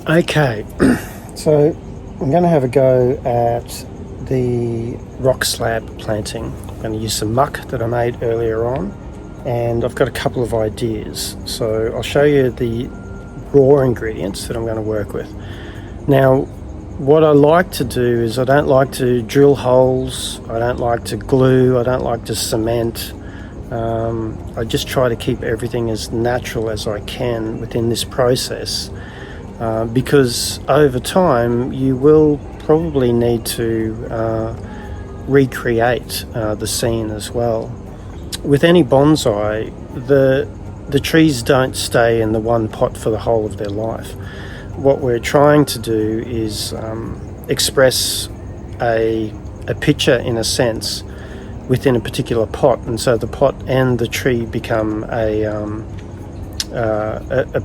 Okay, so I'm going to have a go at the rock slab planting. I'm going to use some muck that I made earlier on, and I've got a couple of ideas. So I'll show you the raw ingredients that I'm going to work with. Now, what I like to do is I don't like to drill holes, I don't like to glue, I don't like to cement. I just try to keep everything as natural as I can within this process. Because over time you will probably need to recreate the scene as well. With any bonsai, the trees don't stay in the one pot for the whole of their life. What we're trying to do is express a picture, in a sense, within a particular pot, and so the pot and the tree become a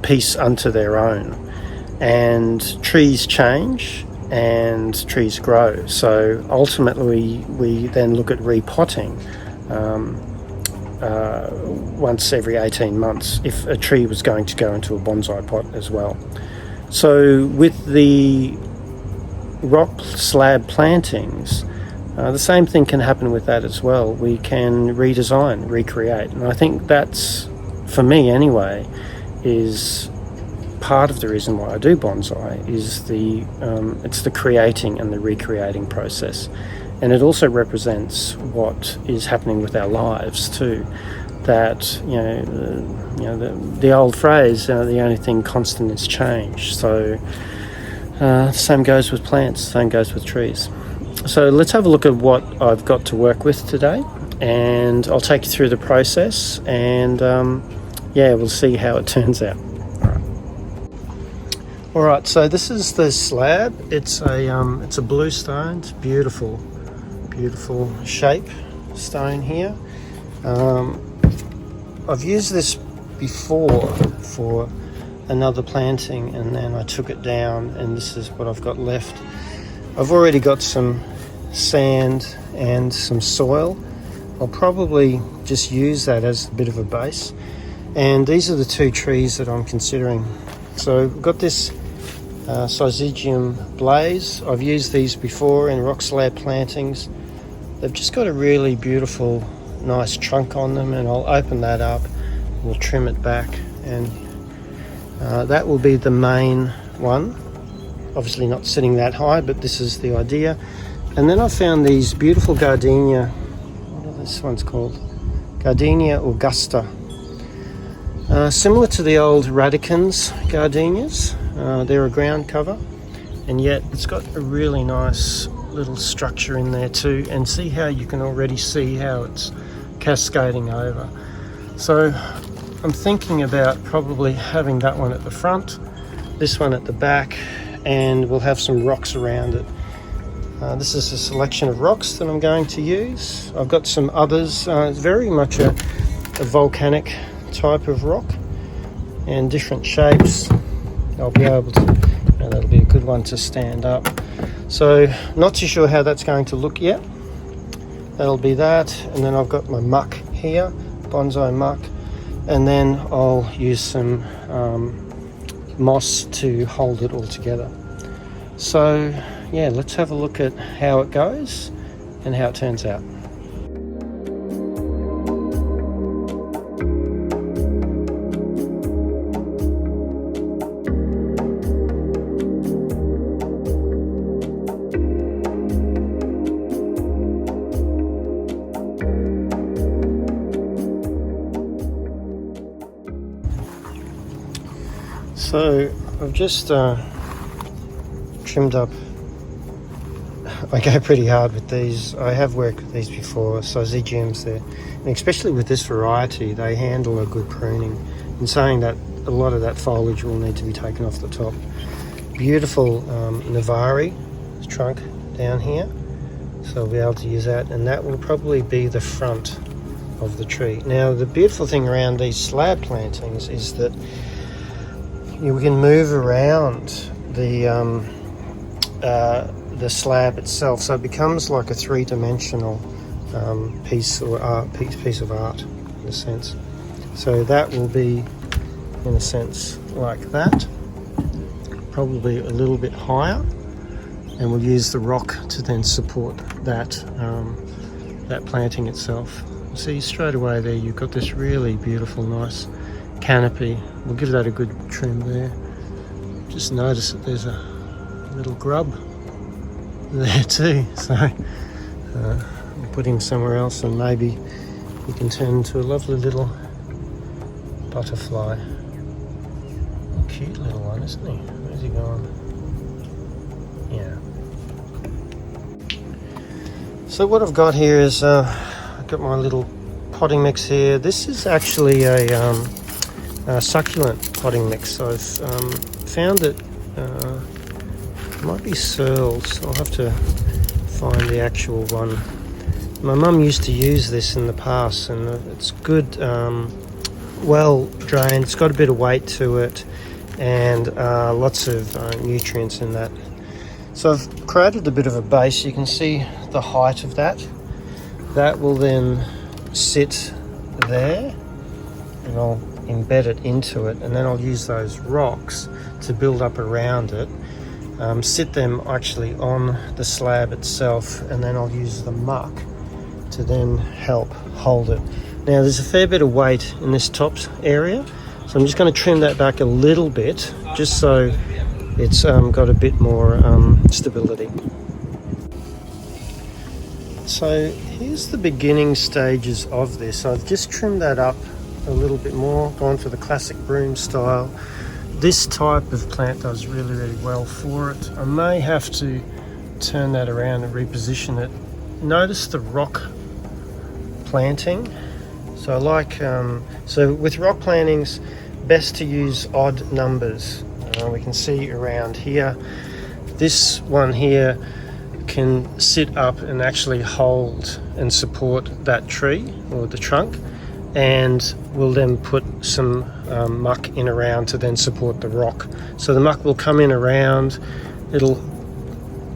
piece unto their own. And trees change and trees grow, so ultimately we then look at repotting once every 18 months if a tree was going to go into a bonsai pot as well. So with the rock slab plantings, the same thing can happen with that as well. We can redesign, recreate, and I think that's, for me anyway, is part of the reason why I do bonsai. Is it's the creating and the recreating process, and it also represents what is happening with our lives too. That the old phrase, the only thing constant is change. So the same goes with plants, same goes with trees. So let's have a look at what I've got to work with today, and I'll take you through the process, and we'll see how it turns out. All right, so this is the slab. It's a blue stone. It's beautiful shape stone here. I've used this before for another planting, and then I took it down, and this is what I've got left. I've already got some sand and some soil. I'll probably just use that as a bit of a base. And these are the two trees that I'm considering. So I've got this syzygium Blaze. I've used these before in rock slab plantings. They've just got a really beautiful, nice trunk on them, and I'll open that up. We'll trim it back, and that will be the main one. Obviously not sitting that high, but this is the idea. And then I found these beautiful gardenia. What are this one's called? Gardenia Augusta. Similar to the old Radicans gardenias. They're a ground cover, and yet it's got a really nice little structure in there too, and see how you can already see how it's cascading over. So I'm thinking about probably having that one at the front, this one at the back, and we'll have some rocks around it. This is a selection of rocks that I'm going to use. I've got some others. It's very much a volcanic type of rock, and different shapes. I'll be able to, that'll be a good one to stand up. So not too sure how that's going to look yet. That'll be that, and then I've got my muck here, bonsai muck, and then I'll use some moss to hold it all together. So yeah, let's have a look at how it goes and how it turns out. So I've just trimmed up. I go pretty hard with these. I have worked with these before, syzygiums there, and especially with this variety, they handle a good pruning. In saying that, a lot of that foliage will need to be taken off the top. Beautiful Navari trunk down here, so I'll be able to use that, and that will probably be the front of the tree. Now the beautiful thing around these slab plantings is that we can move around the slab itself, so it becomes like a three-dimensional piece of art in a sense. So that will be in a sense like that. probably a little bit higher, and we'll use the rock to then support that that planting itself. See, straight away there you've got this really beautiful, nice canopy. We'll give that a good trim there. Just notice that there's a little grub there too, so we'll put him somewhere else, and maybe he can turn into a lovely little butterfly. Cute little one, isn't he? Where's he gone? Yeah. So what I've got here is I've got my little potting mix here. This is actually a succulent potting mix. I've found that it might be Searles. I'll have to find the actual one. My mum used to use this in the past, and it's good, well drained. It's got a bit of weight to it, and lots of nutrients in that. So I've created a bit of a base. You can see the height of that. That will then sit there, and I'll embed it into it, and then I'll use those rocks to build up around it, sit them actually on the slab itself, and then I'll use the muck to then help hold it. Now there's a fair bit of weight in this top area, so I'm just going to trim that back a little bit, just so it's got a bit more stability. So here's the beginning stages of this. I've just trimmed that up a little bit more, gone for the classic broom style. This type of plant does really, really well for it. I may have to turn that around and reposition it. Notice the rock planting. So I like, so with rock plantings, best to use odd numbers. We can see around here, this one here can sit up and actually hold and support that tree or the trunk, and we'll then put some muck in around to then support the rock. So the muck will come in around, it'll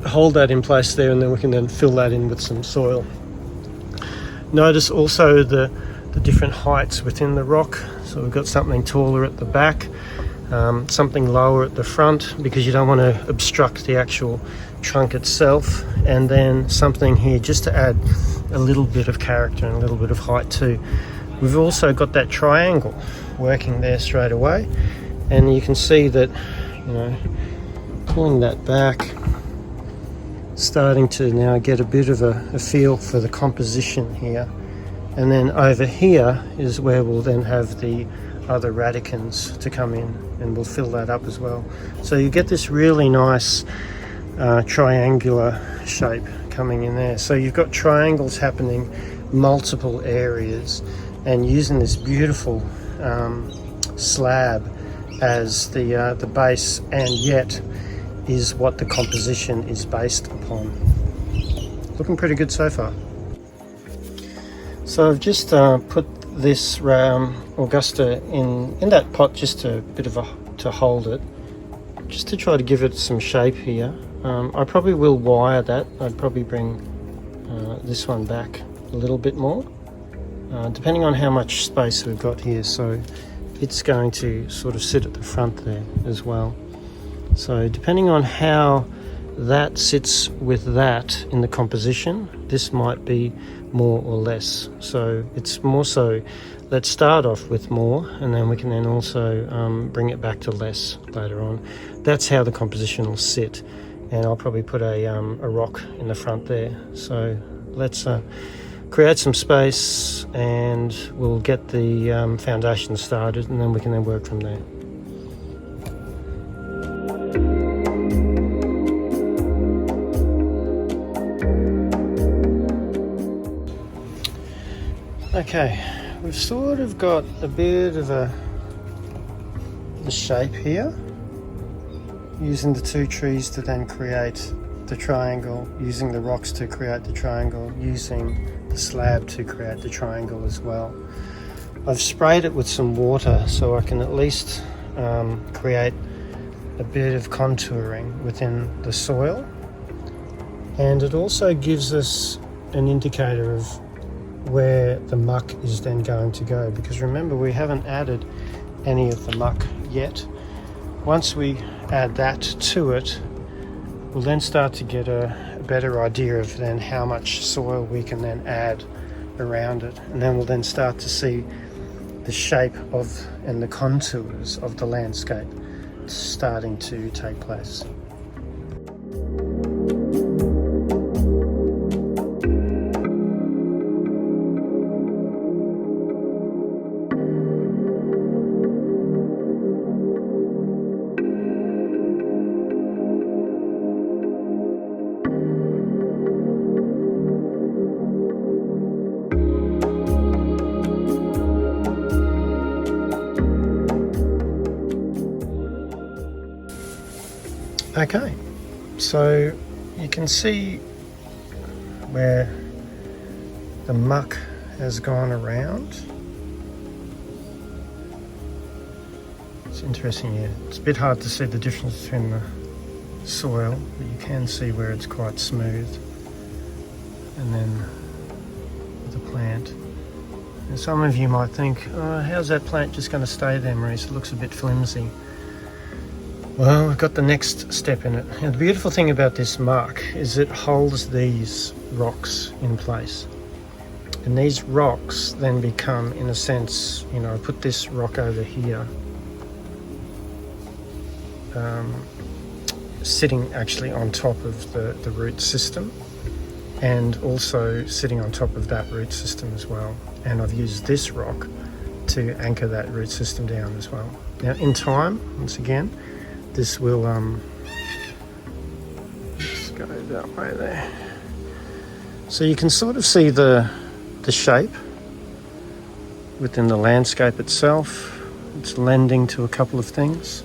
hold that in place there, and then we can then fill that in with some soil. Notice also the different heights within the rock. So we've got something taller at the back, something lower at the front, because you don't want to obstruct the actual trunk itself, and then something here just to add a little bit of character and a little bit of height too. We've also got that triangle working there straight away, and you can see that, you know, pulling that back, starting to now get a bit of a feel for the composition here. And then over here is where we'll then have the other radicans to come in, and we'll fill that up as well. So you get this really nice triangular shape coming in there. So you've got triangles happening multiple areas, and using this beautiful slab as the base, and yet is what the composition is based upon. Looking pretty good so far. So I've just put this Augusta in that pot, just a bit of to hold it, just to try to give it some shape here. I probably will wire that. I'd probably bring this one back a little bit more, depending on how much space we've got here. So it's going to sort of sit at the front there as well. So depending on how that sits with that in the composition, this might be more or less. So it's more so, let's start off with more, and then we can then also bring it back to less later on. That's how the composition will sit, and I'll probably put a rock in the front there. So let's create some space, and we'll get the foundation started, and then we can then work from there. Okay, we've sort of got a bit of the shape here, using the two trees to then create the triangle, using the rocks to create the triangle, using the slab to create the triangle as well. I've sprayed it with some water so I can at least create a bit of contouring within the soil, and it also gives us an indicator of where the muck is then going to go, because remember, we haven't added any of the muck yet. once we add that to it, we'll then start to get a better idea of then how much soil we can then add around it, and then we'll then start to see the shape of and the contours of the landscape starting to take place. Okay, so you can see where the muck has gone around. It's interesting here. It's a bit hard to see the difference between the soil, but you can see where it's quite smooth, and then the plant. And some of you might think, oh, how's that plant just going to stay there, Maurice? It looks a bit flimsy. Well, we've got the next step in it. Now, the beautiful thing about this muck is it holds these rocks in place. And these rocks then become, in a sense, you know, put this rock over here, sitting actually on top of the root system, and also sitting on top of that root system as well. And I've used this rock to anchor that root system down as well. Now, in time, once again, this will, let's go that way there. So you can sort of see the shape within the landscape itself. It's lending to a couple of things.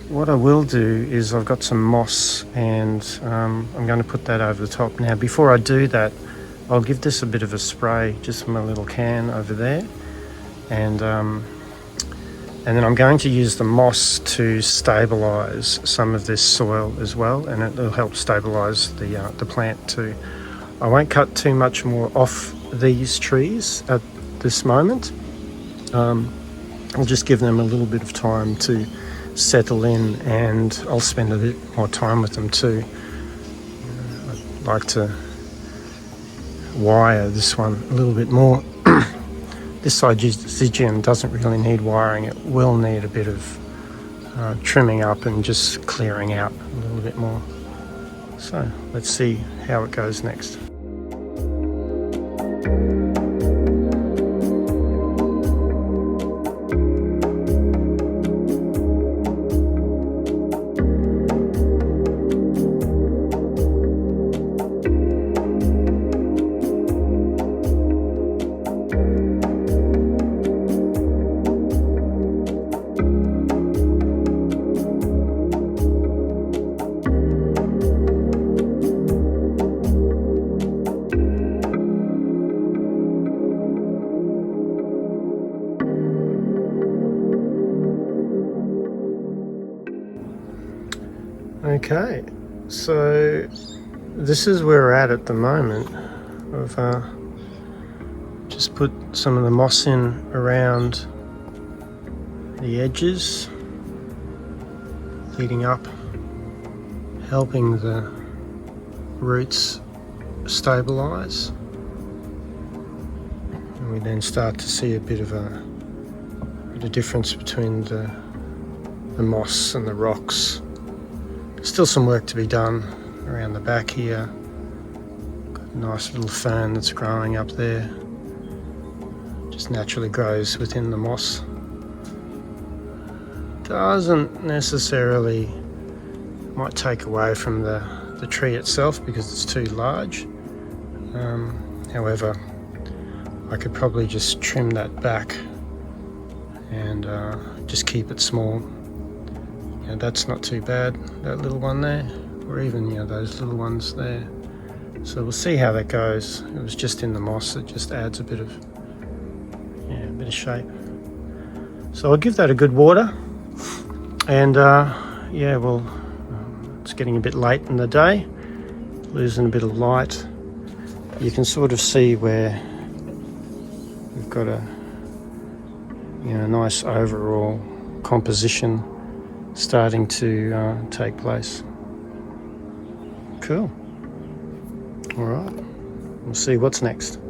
What I will do is I've got some moss, and I'm going to put that over the top. Now, before I do that, I'll give this a bit of a spray just from a little can over there, and then I'm going to use the moss to stabilise some of this soil as well, and it will help stabilise the plant too. I won't cut too much more off these trees at this moment. I'll just give them a little bit of time to settle in, and I'll spend a bit more time with them too. I'd like to wire this one a little bit more. This syzygium doesn't really need wiring. It will need a bit of trimming up and just clearing out a little bit more. So let's see how it goes next. Okay, so this is where we're at the moment. I've just put some of the moss in around the edges, leading up, helping the roots stabilise. And we then start to see a bit of a difference between the moss and the rocks. Still some work to be done around the back here. Got a nice little fern that's growing up there. Just naturally grows within the moss. Doesn't necessarily, might take away from the tree itself because it's too large. However, I could probably just trim that back and just keep it small. Yeah, that's not too bad, that little one there, or even, those little ones there. So we'll see how that goes. It was just in the moss, it just adds a bit of shape. So I'll give that a good water, and it's getting a bit late in the day, losing a bit of light. You can sort of see where we've got a nice overall composition starting to take place. Cool. All right, we'll see what's next.